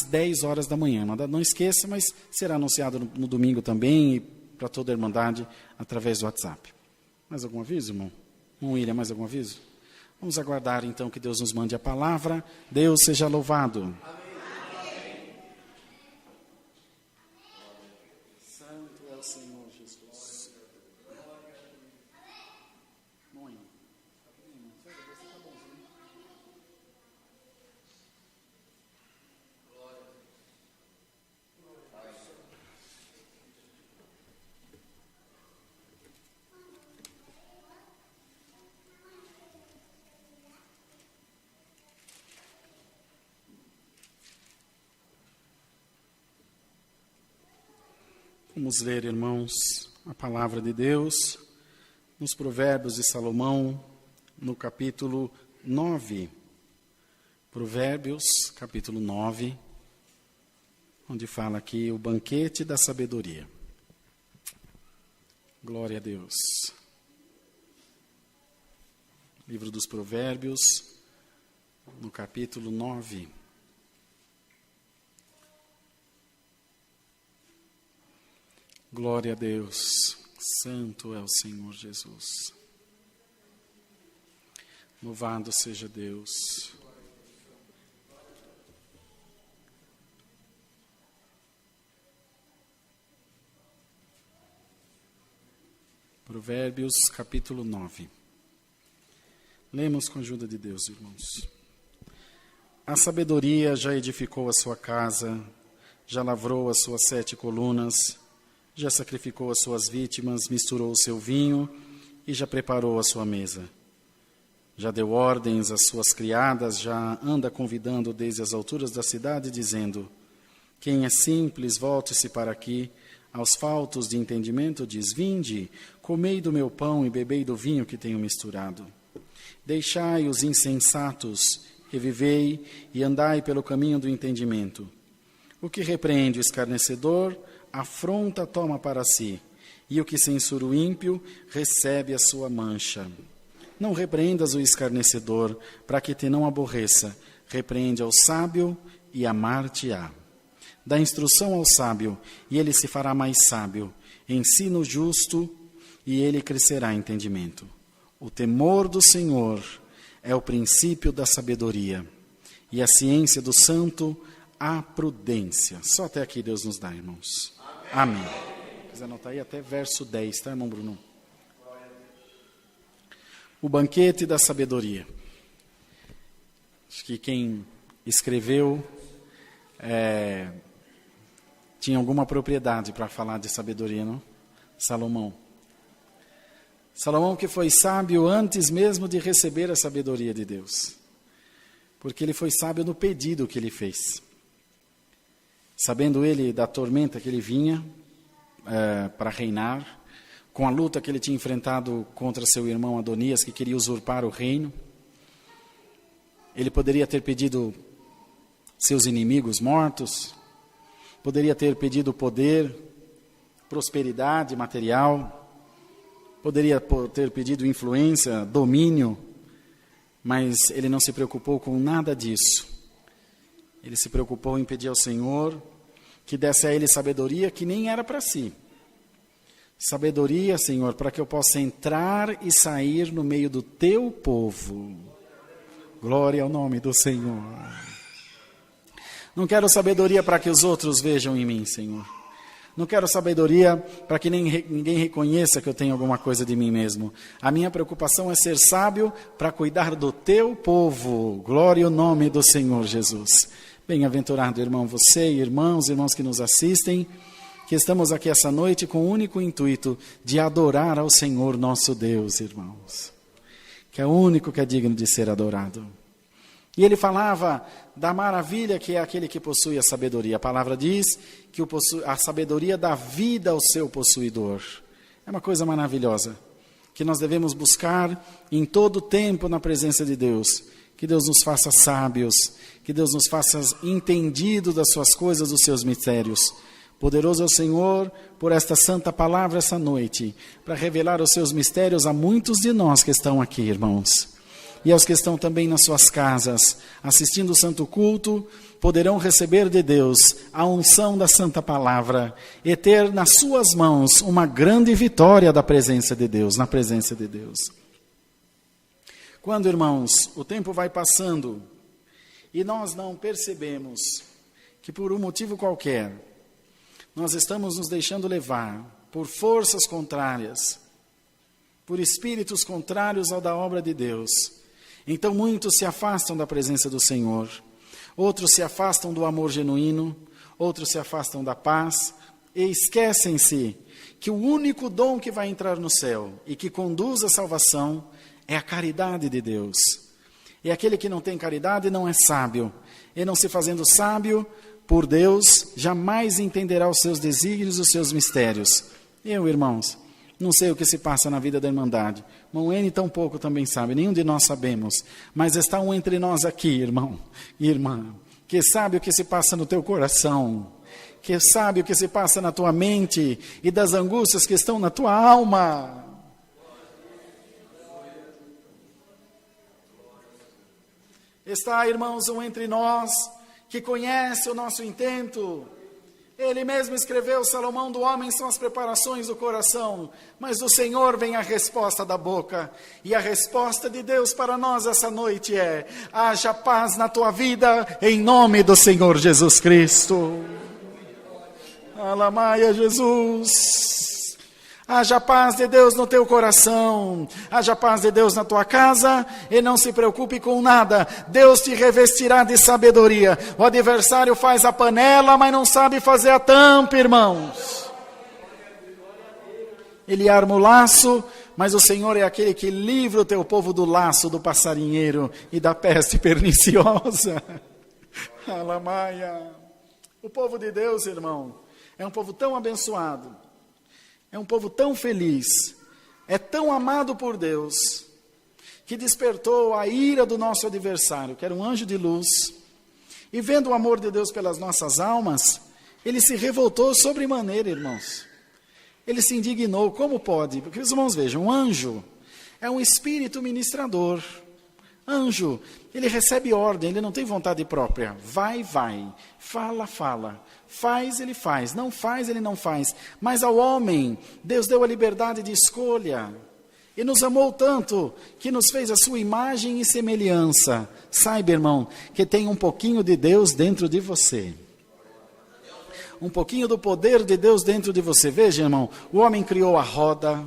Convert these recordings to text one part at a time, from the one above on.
10 horas da manhã. Não esqueça, mas será anunciado no domingo também e para toda a Irmandade através do WhatsApp. Mais algum aviso, irmão? Irmão William, mais algum aviso? Vamos aguardar então que Deus nos mande a palavra. Deus seja louvado. Amém. Santo é o Senhor Jesus. Vamos ler, irmãos, a palavra de Deus nos Provérbios de Salomão, no capítulo 9. Provérbios, capítulo 9, onde fala aqui o banquete da sabedoria. Glória a Deus. Livro dos Provérbios, no capítulo 9. Glória a Deus, santo é o Senhor Jesus. Louvado seja Deus. Provérbios, capítulo 9. Lemos com a ajuda de Deus, irmãos. A sabedoria já edificou a sua casa, já lavrou as suas 7 colunas, já sacrificou as suas vítimas, misturou o seu vinho e já preparou a sua mesa. Já deu ordens às suas criadas, já anda convidando desde as alturas da cidade, dizendo: quem é simples, volte-se para aqui. Aos faltos de entendimento diz: vinde, comei do meu pão e bebei do vinho que tenho misturado. Deixai os insensatos, revivei e andai pelo caminho do entendimento. O que repreende o escarnecedor, afronta toma para si, e o que censura o ímpio, recebe a sua mancha. Não repreendas o escarnecedor, para que te não aborreça. Repreende ao sábio, e amar-te-á. Dá instrução ao sábio, e ele se fará mais sábio. Ensina o justo, e ele crescerá em entendimento. O temor do Senhor é o princípio da sabedoria, e a ciência do santo, a prudência. Só até aqui Deus nos dá, irmãos. Amém. Se quiser anotar aí até verso 10, tá, irmão Bruno? O banquete da sabedoria. Acho que quem escreveu tinha alguma propriedade para falar de sabedoria, não? Salomão. Salomão que foi sábio antes mesmo de receber a sabedoria de Deus. Porque ele foi sábio no pedido que ele fez. Sabendo ele da tormenta que ele vinha para reinar, com a luta que ele tinha enfrentado contra seu irmão Adonias, que queria usurpar o reino, ele poderia ter pedido seus inimigos mortos, poderia ter pedido poder, prosperidade material, poderia ter pedido influência, domínio, mas ele não se preocupou com nada disso. Ele se preocupou em pedir ao Senhor que desse a ele sabedoria que nem era para si. Sabedoria, Senhor, para que eu possa entrar e sair no meio do teu povo. Glória ao nome do Senhor. Não quero sabedoria para que os outros vejam em mim, Senhor. Não quero sabedoria para que ninguém reconheça que eu tenho alguma coisa de mim mesmo. A minha preocupação é ser sábio para cuidar do teu povo. Glória ao nome do Senhor Jesus. Bem-aventurado irmão você e irmãos que nos assistem, que estamos aqui essa noite com o único intuito de adorar ao Senhor nosso Deus, irmãos. Que é o único que é digno de ser adorado. E ele falava da maravilha que é aquele que possui a sabedoria. A palavra diz que a sabedoria dá vida ao seu possuidor. É uma coisa maravilhosa, que nós devemos buscar em todo o tempo na presença de Deus. Que Deus nos faça sábios, que Deus nos faça entendidos das suas coisas, dos seus mistérios. Poderoso é o Senhor por esta santa palavra essa noite, para revelar os seus mistérios a muitos de nós que estão aqui, irmãos. E aos que estão também nas suas casas, assistindo o santo culto, poderão receber de Deus a unção da Santa Palavra e ter nas suas mãos uma grande vitória da presença de Deus, na presença de Deus. Quando, irmãos, o tempo vai passando e nós não percebemos que por um motivo qualquer nós estamos nos deixando levar por forças contrárias, por espíritos contrários ao da obra de Deus, então muitos se afastam da presença do Senhor, outros se afastam do amor genuíno, outros se afastam da paz e esquecem-se que o único dom que vai entrar no céu e que conduz à salvação é a caridade de Deus. E aquele que não tem caridade não é sábio, e não se fazendo sábio por Deus, jamais entenderá os seus desígnios, os seus mistérios. Eu, irmãos, não sei o que se passa na vida da Irmandade. Irmão N tampouco também sabe, nenhum de nós sabemos. Mas está um entre nós aqui, irmão e irmã, que sabe o que se passa no teu coração, que sabe o que se passa na tua mente e das angústias que estão na tua alma. Está, irmãos, um entre nós que conhece o nosso intento. Ele mesmo escreveu, Salomão, do homem são as preparações do coração, mas do Senhor vem a resposta da boca. E a resposta de Deus para nós essa noite é: haja paz na tua vida, em nome do Senhor Jesus Cristo. Alamaia Jesus. Haja paz de Deus no teu coração, haja paz de Deus na tua casa, e não se preocupe com nada, Deus te revestirá de sabedoria. O adversário faz a panela, mas não sabe fazer a tampa, irmãos. Ele arma o laço, mas o Senhor é aquele que livra o teu povo do laço do passarinheiro e da peste perniciosa. Alamaia. O povo de Deus, irmão, é um povo tão abençoado, é um povo tão feliz, é tão amado por Deus, que despertou a ira do nosso adversário, que era um anjo de luz, e vendo o amor de Deus pelas nossas almas, ele se revoltou sobremaneira, irmãos. Ele se indignou, como pode? Porque os irmãos vejam, um anjo é um espírito ministrador. Anjo, ele recebe ordem, ele não tem vontade própria. Vai, fala, faz, ele faz, não faz, ele não faz. Mas ao homem, Deus deu a liberdade de escolha. E nos amou tanto, que nos fez a sua imagem e semelhança. Saiba, irmão, que tem um pouquinho de Deus dentro de você. Um pouquinho do poder de Deus dentro de você. Veja, irmão, o homem criou a roda,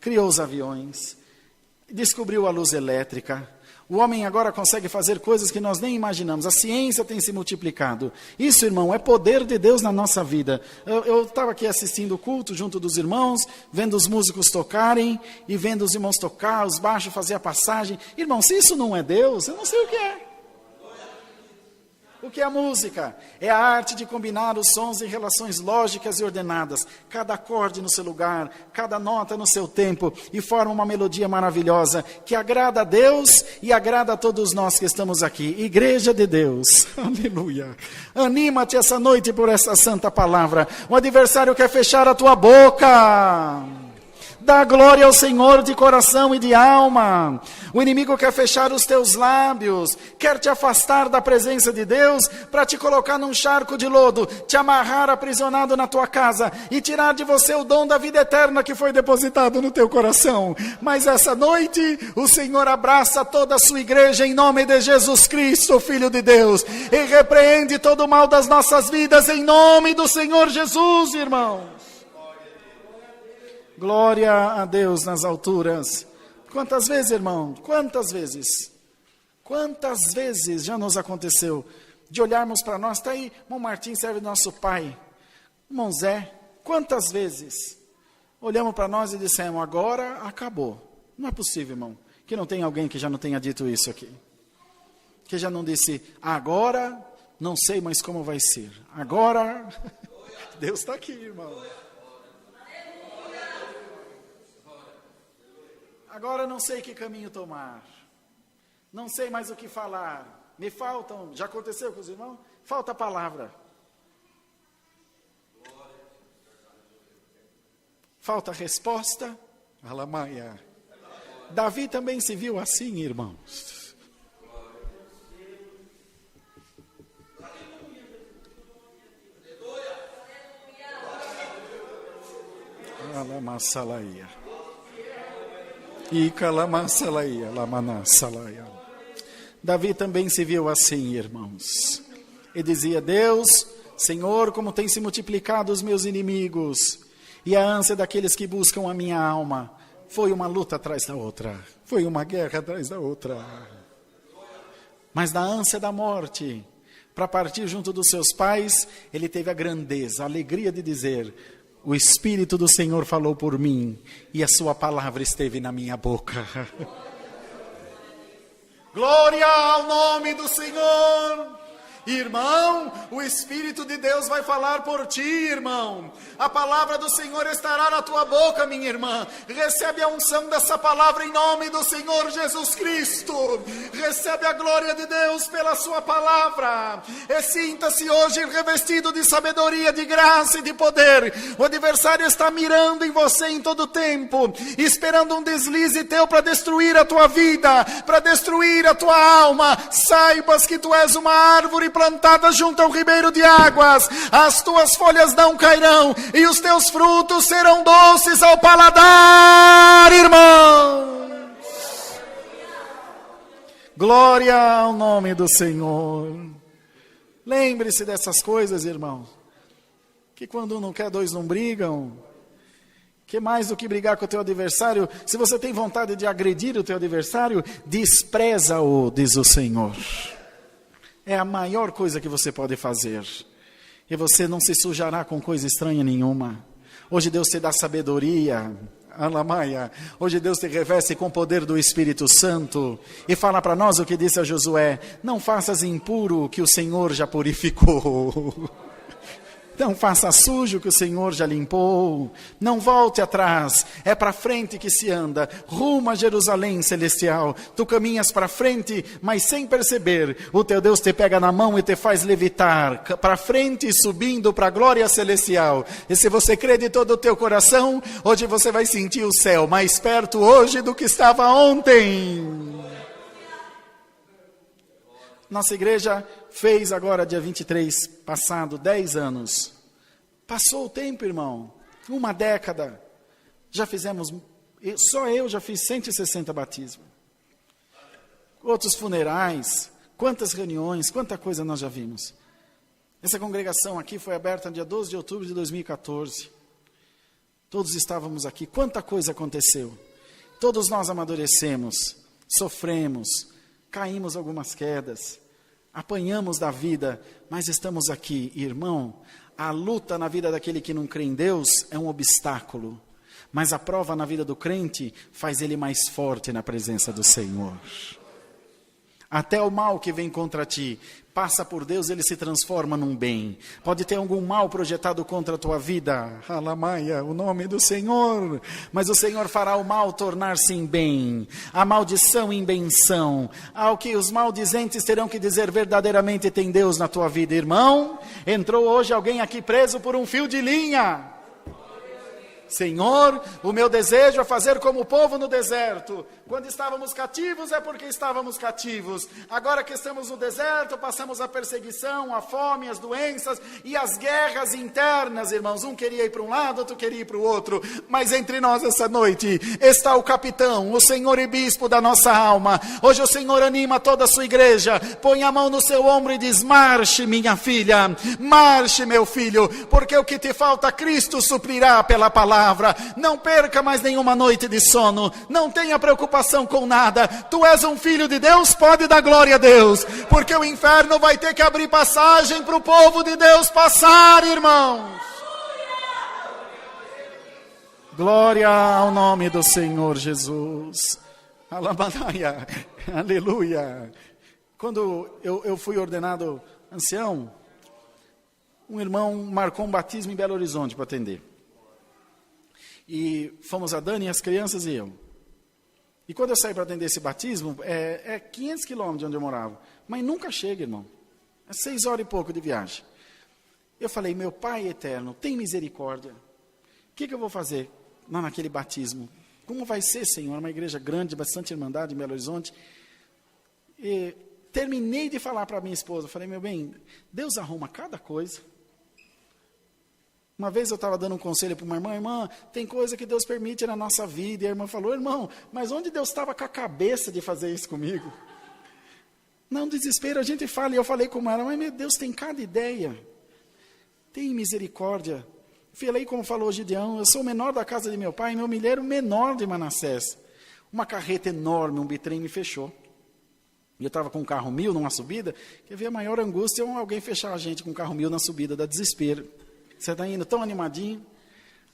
criou os aviões, descobriu a luz elétrica. O homem agora consegue fazer coisas que nós nem imaginamos. A ciência tem se multiplicado. Isso, irmão, é poder de Deus na nossa vida. Eu estava aqui assistindo o culto junto dos irmãos, vendo os músicos tocarem e vendo os irmãos tocar, os baixos fazer a passagem. Irmão, se isso não é Deus, eu não sei o que é. O que é a música? É a arte de combinar os sons em relações lógicas e ordenadas. Cada acorde no seu lugar, cada nota no seu tempo, e forma uma melodia maravilhosa, que agrada a Deus e agrada a todos nós que estamos aqui. Igreja de Deus, aleluia. Anima-te essa noite por essa santa palavra. O adversário quer fechar a tua boca. Dá glória ao Senhor de coração e de alma. O inimigo quer fechar os teus lábios, quer te afastar da presença de Deus, para te colocar num charco de lodo, te amarrar aprisionado na tua casa e tirar de você o dom da vida eterna que foi depositado no teu coração. Mas essa noite, o Senhor abraça toda a sua igreja em nome de Jesus Cristo, Filho de Deus, e repreende todo o mal das nossas vidas em nome do Senhor Jesus, irmãos. Glória a Deus nas alturas. Quantas vezes, irmão? Quantas vezes já nos aconteceu de olharmos para nós? Está aí, irmão Martim serve nosso pai, irmão Zé. Quantas vezes olhamos para nós e dissemos: agora acabou. Não é possível, irmão, que não tenha alguém que já não tenha dito isso aqui. Que já não disse: agora não sei mais como vai ser. Agora, Deus está aqui, irmão. Agora não sei que caminho tomar, não sei mais o que falar, me faltam, já aconteceu com os irmãos? Falta a palavra, falta a resposta. Alamaia. Davi também se viu assim, irmãos. Lamassalaia. Icalamassalaia, lamanassalaia. Davi também se viu assim, irmãos. E dizia: Deus, Senhor, como tem se multiplicado os meus inimigos, e a ânsia daqueles que buscam a minha alma. Foi uma luta atrás da outra, foi uma guerra atrás da outra. Mas da ânsia da morte, para partir junto dos seus pais, ele teve a grandeza, a alegria de dizer: o Espírito do Senhor falou por mim, e a sua palavra esteve na minha boca. Glória ao nome do Senhor. Irmão, o Espírito de Deus vai falar por ti, irmão. A palavra do Senhor estará na tua boca, minha irmã. Recebe a unção dessa palavra em nome do Senhor Jesus Cristo. Recebe a glória de Deus pela sua palavra. E sinta-se hoje revestido de sabedoria, de graça e de poder. O adversário está mirando em você em todo tempo, esperando um deslize teu para destruir a tua vida, para destruir a tua alma. Saibas que tu és uma árvore plantada junto ao ribeiro de águas, as tuas folhas não cairão, e os teus frutos serão doces ao paladar, irmãos. Glória ao nome do Senhor. Lembre-se dessas coisas, irmão, que quando um não quer, dois não brigam. Que mais do que brigar com o teu adversário, se você tem vontade de agredir o teu adversário, despreza-o, diz o Senhor. É a maior coisa que você pode fazer. E você não se sujará com coisa estranha nenhuma. Hoje Deus te dá sabedoria. Alamaia. Hoje Deus te reveste com o poder do Espírito Santo. E fala para nós o que disse a Josué: não faças impuro o que o Senhor já purificou. Não faça sujo que o Senhor já limpou. Não volte atrás. É para frente que se anda. Rumo a Jerusalém celestial. Tu caminhas para frente, mas sem perceber. O teu Deus te pega na mão e te faz levitar. Para frente, subindo para a glória celestial. E se você crê de todo o teu coração, hoje você vai sentir o céu mais perto hoje do que estava ontem. Nossa igreja fez agora, dia 23, passado 10 anos. Passou o tempo, irmão. Uma década. Já fizemos, só eu já fiz 160 batismos. Outros funerais, quantas reuniões, quanta coisa nós já vimos. Essa congregação aqui foi aberta no dia 12 de outubro de 2014. Todos estávamos aqui. Quanta coisa aconteceu. Todos nós amadurecemos, sofremos, caímos algumas quedas. Apanhamos da vida, mas estamos aqui. Irmão, a luta na vida daquele que não crê em Deus é um obstáculo. Mas a prova na vida do crente faz ele mais forte na presença do Senhor. Até o mal que vem contra ti, passa por Deus, ele se transforma num bem. Pode ter algum mal projetado contra a tua vida. Alamaia, o nome do Senhor. Mas o Senhor fará o mal tornar-se em bem. A maldição em benção. Ao que os maldizentes terão que dizer verdadeiramente tem Deus na tua vida. Irmão, entrou hoje alguém aqui preso por um fio de linha. Senhor, o meu desejo é fazer como o povo no deserto. Quando estávamos cativos é porque estávamos cativos. Agora que estamos no deserto, passamos a perseguição, a fome, as doenças e as guerras internas, irmãos. Um queria ir para um lado, outro queria ir para o outro. Mas entre nós essa noite está o capitão, o Senhor e bispo da nossa alma. Hoje o Senhor anima toda a sua igreja. Põe a mão no seu ombro e diz: marche, minha filha, marche, meu filho, porque o que te falta Cristo suprirá pela palavra. Não perca mais nenhuma noite de sono. Não tenha preocupação com nada. Tu és um filho de Deus, pode dar glória a Deus, porque o inferno vai ter que abrir passagem para o povo de Deus passar, irmãos. Glória ao nome do Senhor Jesus. Alabadaia. Aleluia. Quando eu fui ordenado ancião, um irmão marcou um batismo em Belo Horizonte para atender. E fomos a Dani, as crianças e eu. E quando eu saí para atender esse batismo, é 500 quilômetros de onde eu morava. Mas nunca chega, irmão. É 6 horas e pouco de viagem. Eu falei: meu Pai eterno, tem misericórdia. O que eu vou fazer lá naquele batismo? Como vai ser, Senhor? Uma igreja grande, bastante irmandade em Belo Horizonte. E terminei de falar para minha esposa. Falei: meu bem, Deus arruma cada coisa. Uma vez eu estava dando um conselho para uma irmã: irmã, tem coisa que Deus permite na nossa vida. E a irmã falou: irmão, mas onde Deus estava com a cabeça de fazer isso comigo? Não, desespero, a gente fala. E eu falei com ela: mas meu Deus, tem cada ideia. Tem misericórdia. Falei como falou Gideão: eu sou o menor da casa de meu pai, meu milheiro menor de Manassés. Uma carreta enorme, um bitrem me fechou. E eu estava com um carro 1000 numa subida. Quer ver a maior angústia? Alguém fechar a gente com um carro 1000 na subida, dá desespero. Você está indo tão animadinho.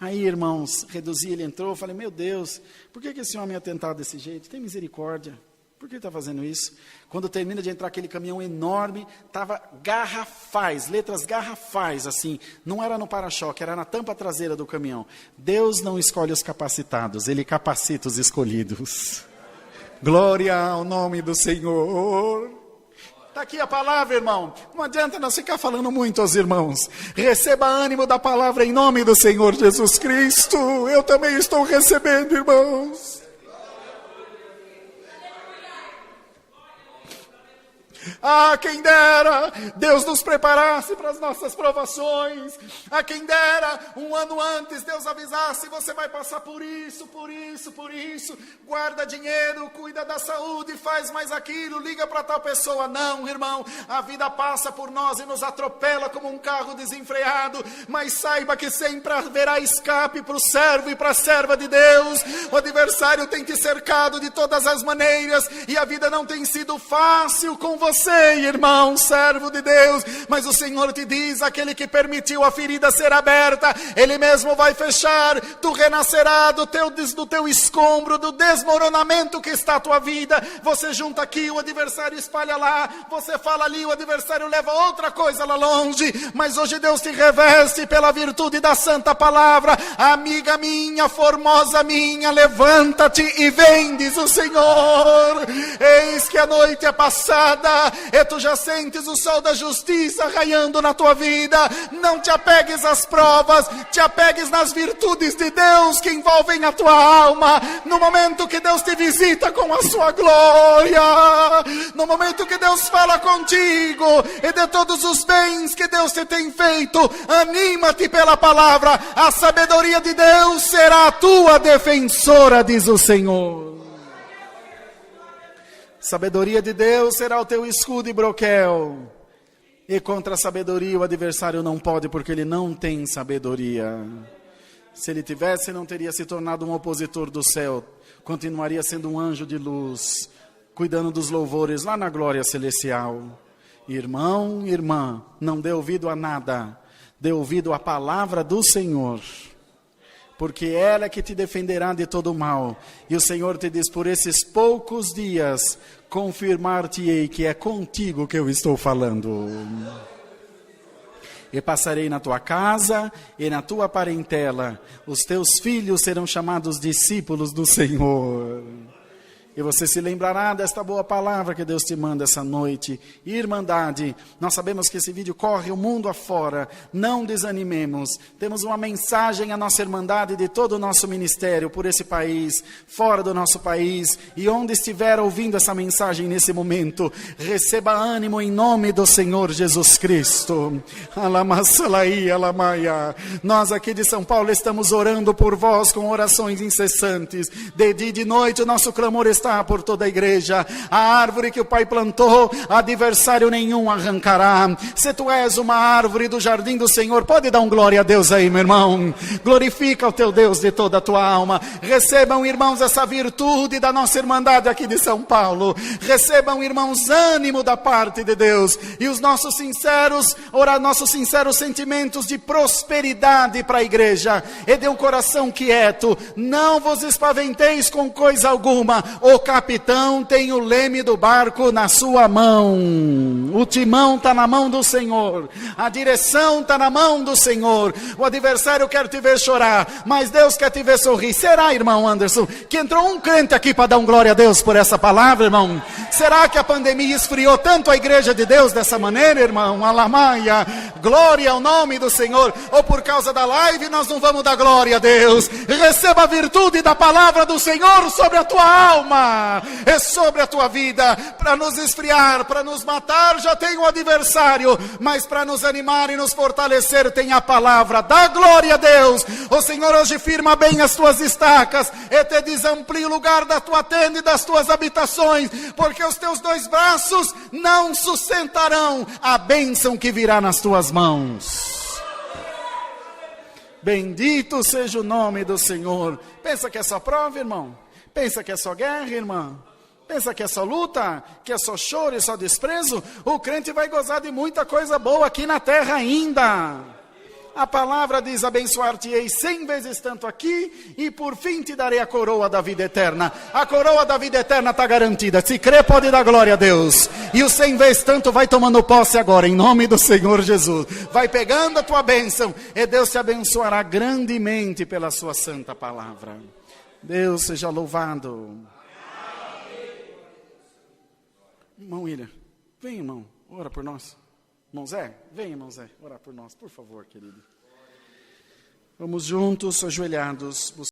Aí, irmãos, reduzi, ele entrou. Eu falei: meu Deus, por que esse homem é tentado desse jeito? Tem misericórdia. Por que ele está fazendo isso? Quando termina de entrar aquele caminhão enorme, estava garrafais, letras garrafais, assim. Não era no para-choque, era na tampa traseira do caminhão. Deus não escolhe os capacitados, Ele capacita os escolhidos. Glória ao nome do Senhor. Está aqui a palavra, irmão. Não adianta nós ficar falando muito aos irmãos. Receba ânimo da palavra em nome do Senhor Jesus Cristo. Eu também estou recebendo, irmãos. Ah, quem dera Deus nos preparasse para as nossas provações. Ah, quem dera um ano antes Deus avisasse: você vai passar por isso, por isso, por isso. Guarda dinheiro, cuida da saúde, faz mais aquilo, liga para tal pessoa. Não, irmão, a vida passa por nós e nos atropela como um carro desenfreado. Mas saiba que sempre haverá escape para o servo e para a serva de Deus. O adversário tem te cercado de todas as maneiras e a vida não tem sido fácil com você, irmão, servo de Deus, mas o Senhor te diz: aquele que permitiu a ferida ser aberta, Ele mesmo vai fechar. Tu renascerá do teu escombro, do desmoronamento que está a tua vida. Você junta aqui, o adversário espalha lá, você fala ali, o adversário leva outra coisa lá longe. Mas hoje Deus te reveste pela virtude da santa palavra. Amiga minha, formosa minha, levanta-te e vem, diz o Senhor. Eis que a noite é passada e tu já sentes o sol da justiça raiando na tua vida. Não te apegues às provas, te apegues nas virtudes de Deus que envolvem a tua alma. No momento que Deus te visita com a sua glória, no momento que Deus fala contigo e de todos os bens que Deus te tem feito, anima-te pela palavra. A sabedoria de Deus será a tua defensora, diz o Senhor. Sabedoria de Deus será o teu escudo e broquel. E contra a sabedoria o adversário não pode, porque ele não tem sabedoria. Se ele tivesse, não teria se tornado um opositor do céu. Continuaria sendo um anjo de luz, cuidando dos louvores lá na glória celestial. Irmão, irmã, não dê ouvido a nada. Dê ouvido à palavra do Senhor. Porque ela é que te defenderá de todo mal. E o Senhor te diz: por esses poucos dias, confirmar-te-ei que é contigo que eu estou falando. E passarei na tua casa e na tua parentela. Os teus filhos serão chamados discípulos do Senhor. E você se lembrará desta boa palavra que Deus te manda essa noite. Irmandade, nós sabemos que esse vídeo corre o mundo afora. Não desanimemos. Temos uma mensagem à nossa irmandade de todo o nosso ministério por esse país, fora do nosso país. E onde estiver ouvindo essa mensagem nesse momento, receba ânimo em nome do Senhor Jesus Cristo. Alamassalai, alamaia. Nós aqui de São Paulo estamos orando por vós com orações incessantes. De dia e de noite o nosso clamor está por toda a igreja. A árvore que o Pai plantou, adversário nenhum arrancará. Se tu és uma árvore do jardim do Senhor, pode dar um glória a Deus aí, meu irmão. Glorifica o teu Deus de toda a tua alma. Recebam, irmãos, essa virtude da nossa irmandade aqui de São Paulo. Recebam, irmãos, ânimo da parte de Deus. E os nossos sinceros sentimentos de prosperidade para a igreja. E de um coração quieto. Não vos espaventeis com coisa alguma. O capitão tem o leme do barco na sua mão. O timão está na mão do Senhor. A direção está na mão do Senhor. O adversário quer te ver chorar, mas Deus quer te ver sorrir. Será, irmão Anderson, que entrou um crente aqui para dar um glória a Deus por essa palavra, irmão? Será que a pandemia esfriou tanto a igreja de Deus dessa maneira, irmão? Alamaia, glória ao nome do Senhor. Ou por causa da live nós não vamos dar glória a Deus? Receba a virtude da palavra do Senhor sobre a tua alma. derramar sobre a tua vida, para nos esfriar, para nos matar, já tem um adversário, mas para nos animar e nos fortalecer tem a palavra. Dá glória a Deus. O Senhor hoje firma bem as tuas estacas e te diz: amplia o lugar da tua tenda e das tuas habitações, porque os teus dois braços não sustentarão a bênção que virá nas tuas mãos. Bendito seja o nome do Senhor. Pensa que é só prova, irmão? Pensa que é só guerra, irmã? Pensa que é só luta? Que é só choro e só desprezo? O crente vai gozar de muita coisa boa aqui na terra ainda. A palavra diz: abençoar-te-ei 100 vezes tanto aqui, e por fim te darei a coroa da vida eterna. A coroa da vida eterna está garantida. Se crê, pode dar glória a Deus. E o 100 vezes tanto vai tomando posse agora, em nome do Senhor Jesus. Vai pegando a tua bênção, e Deus te abençoará grandemente pela sua santa palavra. Deus seja louvado. Irmão William, vem, irmão, ora por nós. Irmão Zé, vem, irmão Zé, orar por nós, por favor, querido. Vamos juntos, ajoelhados,